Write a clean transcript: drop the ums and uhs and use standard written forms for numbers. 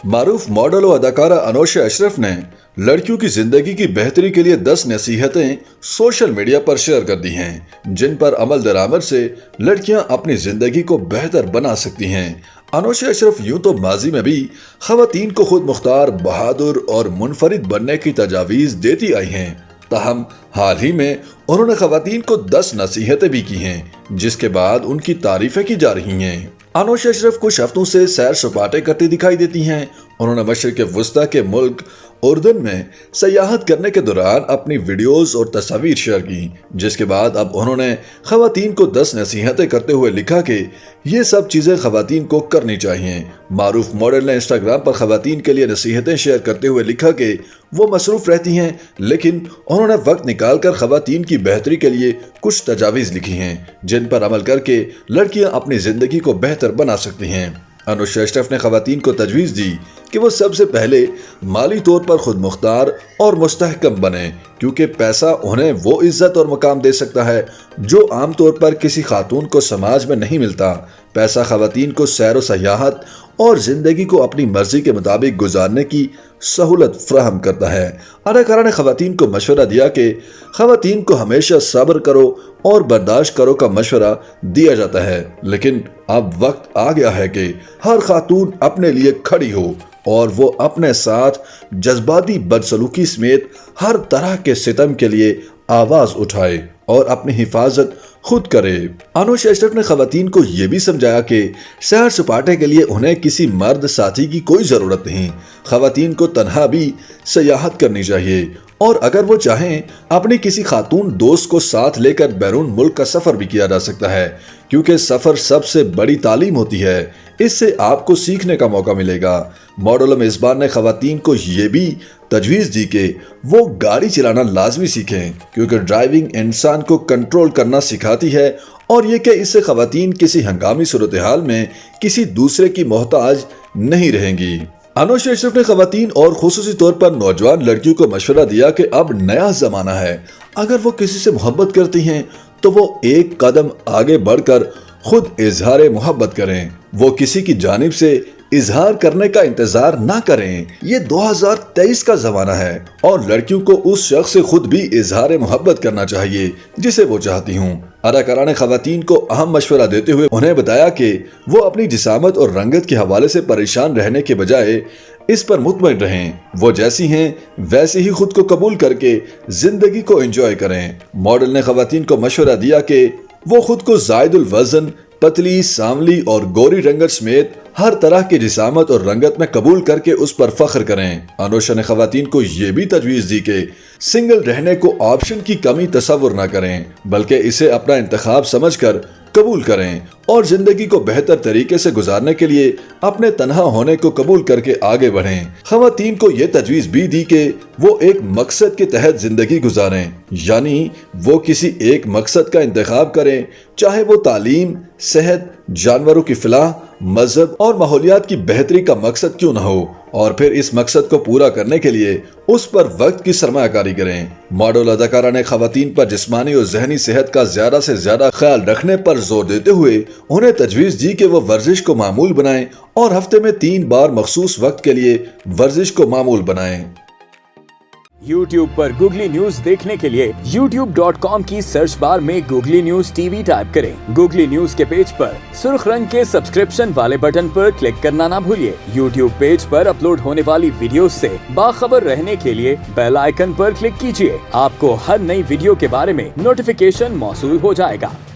मारूफ model और अदाकारा अनोशा अशरफ ने लड़कियों की जिंदगी की बेहतरी के लिए 10 नसीहतें सोशल मीडिया पर शेयर कर दी हैं, जिन पर अमल दरामद से लड़कियां अपनी जिंदगी को बेहतर बना सकती हैं। अनोशा अशरफ यूं तो माजी में भी खवातीन को खुद मुख्तार, बहादुर और मुनफरिद बनने की तजावीज़ देती आई हैं। ताहम हाल ही में उन्होंने खवातीन को 10 नसीहतें भी की हैं, जिसके बाद उनकी तारीफें की जा रही हैं। अनोशा अशरफ कुछ हफ्तों से सैर सपाटे करती दिखाई देती हैं। उन्होंने मशरिक़ वुस्ता के मुल्क उर्दन में सयाहत करने के दौरान अपनी वीडियोस और तस्वीर शेयर की, जिसके बाद अब उन्होंने खवातीन को 10 नसीहतें करते हुए लिखा कि ये सब चीज़ें खवातीन को करनी चाहिए। मारूफ मॉडल ने इंस्टाग्राम पर खवातीन के लिए नसीहतें शेयर करते हुए लिखा कि वो मसरूफ़ रहती हैं, लेकिन उन्होंने वक्त निकाल कर खवातीन की बेहतरी के लिए कुछ तजावीज़ लिखी हैं, जिन पर अमल करके लड़कियां अपनी ज़िंदगी को बेहतर बना सकती हैं। अनोशा अशरफ ने खवातीन को तजवीज़ दी कि वो सबसे पहले माली तौर पर खुद मुख्तार और मुस्तहकम बने, क्योंकि पैसा उन्हें वो इज्जत और मकाम दे सकता है जो आम तौर पर किसी खातून को समाज में नहीं मिलता। पैसा खवातीन को सैर व सयाहत और ज़िंदगी को अपनी मर्जी के मुताबिक गुजारने की सहूलत फ्राहम करता है। अदाकारा ने खवातीन को मशवरा दिया कि खवातीन को हमेशा सब्र करो और बर्दाश्त करो का मशवरा दिया जाता है, लेकिन अब वक्त आ गया है कि हर खातून अपने लिए खड़ी हो और वो अपने साथ जज्बाती बदसलूकी समेत हर तरह के सितम के लिए आवाज़ उठाए और अपनी हिफाजत खुद करे। अनोशा अशरफ ने खवातीन को ये भी समझाया कि सैर सपाटे के लिए उन्हें किसी मर्द साथी की कोई ज़रूरत नहीं। खवातीन को तन्हा भी सयाहत करनी चाहिए और अगर वो चाहें अपनी किसी खातून दोस्त को साथ लेकर बैरून मुल्क का सफ़र भी किया जा सकता है, क्योंकि सफ़र सबसे बड़ी तालीम होती है। इससे आपको सीखने का मौका मिलेगा। मॉडल मेज़बान ने खवातीन को ये भी तजवीज़ दी कि वो गाड़ी चलाना लाजमी सीखें, क्योंकि ड्राइविंग इंसान को कंट्रोल करना सिखाती है और ये कि इससे खवातीन किसी हंगामी सूरत हाल में किसी दूसरे की मोहताज नहीं रहेंगी। अनोशा अशरफ ने खवातीन और खुसूसी तौर पर नौजवान लड़कियों को मशवरा दिया कि अब नया ज़माना है। अगर वो किसी से मोहब्बत करती हैं तो वो एक कदम आगे बढ़कर खुद इजहार मोहब्बत करें। वो किसी की जानिब से इजहार करने का इंतजार ना करें। ये 2023 का ज़माना है और लड़कियों को उस शख्स से खुद भी इजहार मोहब्बत करना चाहिए जिसे वो चाहती हूँ। अदाकारा ने खवातीन को अहम मशवरा देते हुए उन्हें बताया कि वो अपनी जिसामत और रंगत के हवाले से परेशान रहने के बजाय इस पर मुतमईन रहें। वो जैसी हैं वैसे ही खुद को कबूल करके जिंदगी को एंजॉय करें। मॉडल ने खवातीन को मशवरा दिया कि वो खुद को जायदुल वजन, पतली, सांवली और गोरी रंगत समेत हर तरह की जिसामत और रंगत में कबूल करके उस पर फख्र करें। अनोशा ने खवातीन को ये भी तजवीज़ दी कि सिंगल रहने को ऑप्शन की कमी तसव्वुर न करें, बल्कि इसे अपना इंतखाब समझकर कबूल करें और जिंदगी को बेहतर तरीके से गुजारने के लिए अपने तन्हा होने को कबूल करके आगे बढ़ें। खवातीन को ये तजवीज़ भी दी कि वो एक मकसद के तहत जिंदगी गुजारें, यानी वो किसी एक मकसद का इंतखाब करें, चाहे वो तालीम, सेहत, जानवरों की फलाह, मजहब और माहौलियात की बेहतरी का मकसद क्यों न हो, और फिर इस मकसद को पूरा करने के लिए उस पर वक्त की सरमायाकारी करें। मॉडल अदाकारा ने खवातीन पर जिस्मानी और जहनी सेहत का ज्यादा से ज्यादा ख्याल रखने पर जोर देते हुए उन्हें तजवीज़ दी कि वो वर्जिश को मामूल बनाएं और हफ्ते में 3 बार मखसूस वक्त के लिए वर्जिश को मामूल बनाएं। YouTube पर गूगली न्यूज देखने के लिए youtube.com की सर्च बार में गूगली न्यूज टीवी टाइप करें। गूगली न्यूज के पेज पर सुर्ख रंग के सब्सक्रिप्शन वाले बटन पर क्लिक करना ना भूलिए। YouTube पेज पर अपलोड होने वाली वीडियो से बाखबर रहने के लिए बेल आइकन पर क्लिक कीजिए। आपको हर नई वीडियो के बारे में नोटिफिकेशन मौसूल हो जाएगा।